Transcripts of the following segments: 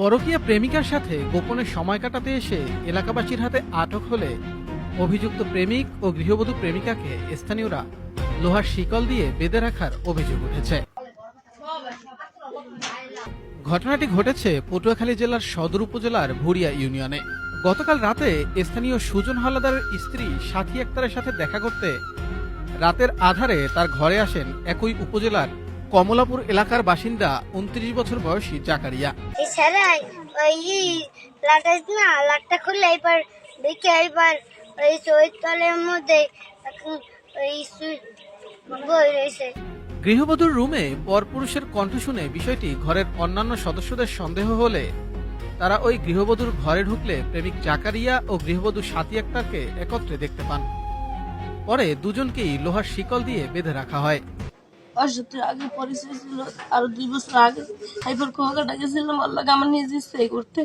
পরকীয়া প্রেমিকার সাথে গোপনে সময় কাটাতে এসে এলাকাবাসীর হাতে আটক হলে অভিযুক্ত প্রেমিক ও গৃহবধূ প্রেমিকাকে স্থানীয়রা লোহার শিকল দিয়ে বেঁধে রাখার অভিযোগ উঠেছে। ঘটনাটি ঘটেছে পটুয়াখালী জেলার সদর উপজেলার ভুরিয়া ইউনিয়নে। গতকাল রাতে স্থানীয় সুজন হাওলাদারের স্ত্রী সাথী আক্তারের সাথে দেখা করতে রাতের আধারে তার ঘরে আসেন একই উপজেলার কমলাপুর এলাকার বাসিন্দা 29 বছর বয়সী জাকারিয়া। গৃহবধূর রুমে পরপুরুষের কণ্ঠ শুনে বিষয়টি ঘরের অন্যান্য সদস্যদের সন্দেহ হলে তারা ওই গৃহবধূর ঘরে ঢুকলে প্রেমিক জাকারিয়া ও গৃহবধূ সাথী আক্তারকে একত্রে দেখতে পান। পরে দুজনকেই লোহার শিকল দিয়ে বেঁধে রাখা হয়। আগে পরিচয় ছিল আরো 2 বছর আগে। এরপর কোয়াকাটা গেছিলাম আল্লাহ আমার নিজে স্টে করতে।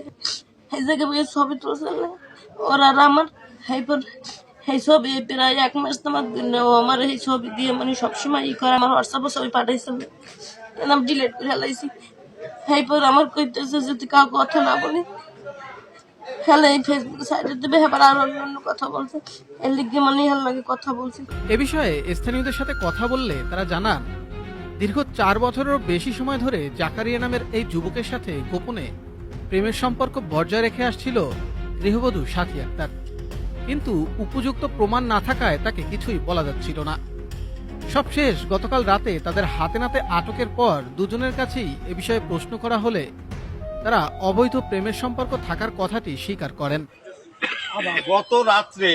এই জায়গায় বসে ছবি তুলছিল ওর আর আমার। এরপর এই ছবি প্রায় 1 মাস তোমার ও আমার এই ছবি দিয়ে মানে সবসময় করে আমার হোয়াটসঅ্যাপে ছবি পাঠাইছিল, নাম ডিলিট করে ফেলাইছি। এরপর আমার কইতেছে যদি কাউ কথা না বলি খেলে এই ফেসবুক সাইডে দেবে, এবার আর অন্য কথা বলছে এর লিগে মানে হাল লাগে কথা বলছে। এ বিষয়ে স্থানীয়দের সাথে কথা বললে তারা জানান দীর্ঘ 4 বছরেরও বেশি সময় ধরে জাকারিয়া নামের এই যুবকের সাথে গোপনে প্রেমের সম্পর্ক বজায় রেখে আসছিল গৃহবধূ সাথী আক্তার, কিন্তু উপযুক্ত প্রমাণ না থাকায় তাকে কিছুই বলা যাচ্ছিল না। সবশেষ গতকাল রাতে তাদের হাতে নাতে আটকের পর দুজনের কাছেই এ বিষয়ে প্রশ্ন করা হলে তারা অবৈধ প্রেমের সম্পর্ক থাকার কথাটি স্বীকার করেন। গত রাত্রে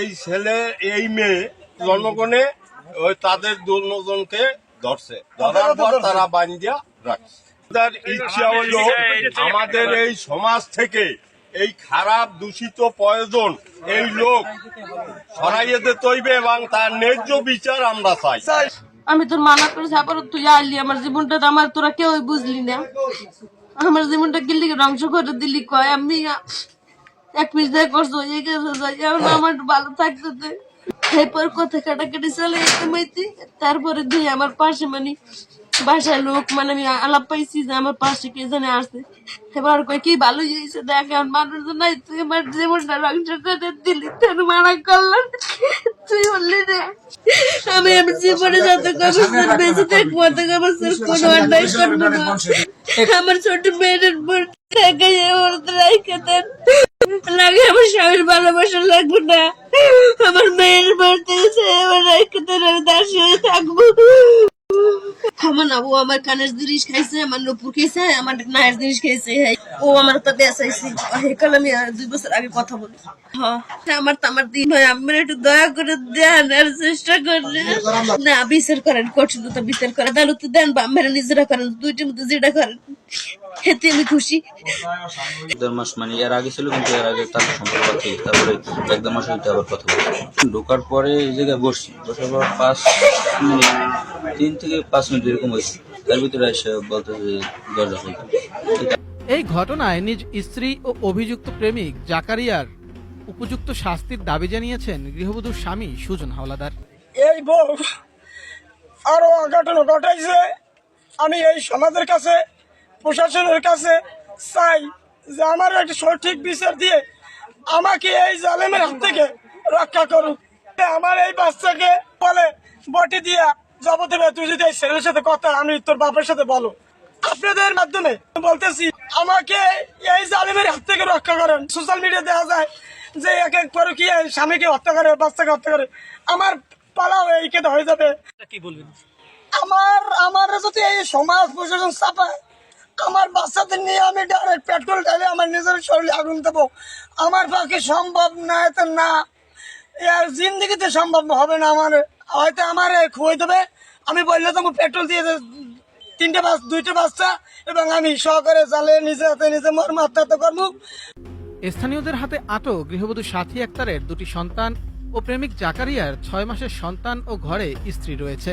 এই ছেলে এই মেয়ে জনগণে ওই তাদের দুজনকে ধরছে, ধরার পর তারা বান্ধিয়া রাখছে। তার ইচ্ছা হলো আমাদের এই সমাজ থেকে এই খারাপ দূষিত প্রয়োজন এই লোক সরাইয়ে দিতে হইবে এবং তার ন্যায্য বিচার আমরা চাই। আমি তোর মানা করেছি, আবার তুই আইলি আমার জীবনটা আমার তোরা কেউ বুঝলি না। আমার জীবনটা গিল্লি ধ্বংস করে দিলি কয় আমি এক পিস দেখ করছো আমার ভালো থাকতে। এরপর কথা কাটাকাটি চলে মাইতি। তারপরে দুই আমার পাশে মানে বাসায় লোক মানে আমি আলাপ পাইছি যে আমার পাশে কে জানে আসছে। এবার কয় কি ভালো হয়েছে দেখ মানুষ নাই, তুই আমার জীবনটা ধ্বংস করে দিলি, তোর মানা করলাম তুই বললি না আমি আমার জীবনে যত কবছর বেঁচে থাকবো অত কবছর কোনো অন্যায় করবো না। আমার ছোট মেয়ের বোন রেখে দেন লাগে, আমার স্বামীর ভালোবাসা লাগবে না, আমার মেয়ের বাড়িতে রেখে দেন, আমি দাসী হয়ে থাকবো। আমার না ও আমার কানের জিনিস খাইছে, আমার নুপুর খাইছে, আমার নায়ের জিনিস খাইছে, ও আমার তো বেসাইছে। কাল আমি 2 বছর আগে কথা বলি। আমার দিন ভাই আমার একটু দয়া করে দেন আর চেষ্টা করলে না বিচার করেন, কঠিন তো বিচার করে দালু তো দেন বা মেরে নিজেরা করেন, দুইটির মধ্যে যেটা করেন এতে আমি খুশি। 1.5 মাস মানে এর আগে ছিল, কিন্তু এর আগে তার সম্পর্ক আছে। তারপরে 1.5 মাস হইতে আবার কথা বলছি। ঢোকার পরে এই জায়গায় বসছি, বসার পর 5 মিনিট 3 থেকে 5 মিনিট এরকম হয়েছে। তার ভিতরে এসে বলতেছে দরজা খুলতে। এই ঘটনায় নিজ স্ত্রী ও অভিযুক্ত প্রেমিক জাকারিয়ার উপযুক্ত শাস্তির দাবি জানিয়েছেন গৃহবধূর স্বামী সুজন হাওলাদার। এই বউ আরো ঘটনা ঘটাইছে, আমি এই সমাজের কাছে প্রশাসনের কাছে চাই যে আমার একটা সঠিক বিচার দিয়ে আমাকে এই জালেমের হাত থেকে রক্ষা করুক। আমার এই বাচ্চাকে বলে বটি দিয়া জব দেবে, তুই যদি এই ছেলের সাথে কথা আমি তোর বাপের সাথে বলো। আপনাদের মাধ্যমে বলতেছি আমাকে এই জালেমের হাত থেকে রক্ষা করেন। সোশ্যাল মিডিয়া দেখা যায় যে এক এক করে কি স্বামীকে হত্যা করে, বাচ্চাকে হত্যা করে, আমার পালাও এই কেটে হয়ে যাবে। কি বলবেন আমার যদি এই সমাজ প্রশাসন চাপায় আমার বাচ্চাদের নিয়ে আমি ডাইরেক্ট পেট্রোল ঢালে আমার নিজের শরীরে আগুন দেবো, আমার পক্ষে সম্ভব না। এত না আর জিন্দগিতে সম্ভব হবে না। আমার হয়তো আমার খুঁয়ে দেবে, আমি বললে তো পেট্রোল দিয়ে 2টা বাচ্চা এবং আমি সহকারে জালে নিজে হাতে নিজে মর্ম আত্মহত্যা করবো। স্থানীয়দের হাতে আটক গৃহবধূ সাথী আক্তারের 2টি সন্তান ও প্রেমিক জাকারিয়ার 6 মাসের সন্তান ও ঘরে স্ত্রী রয়েছে।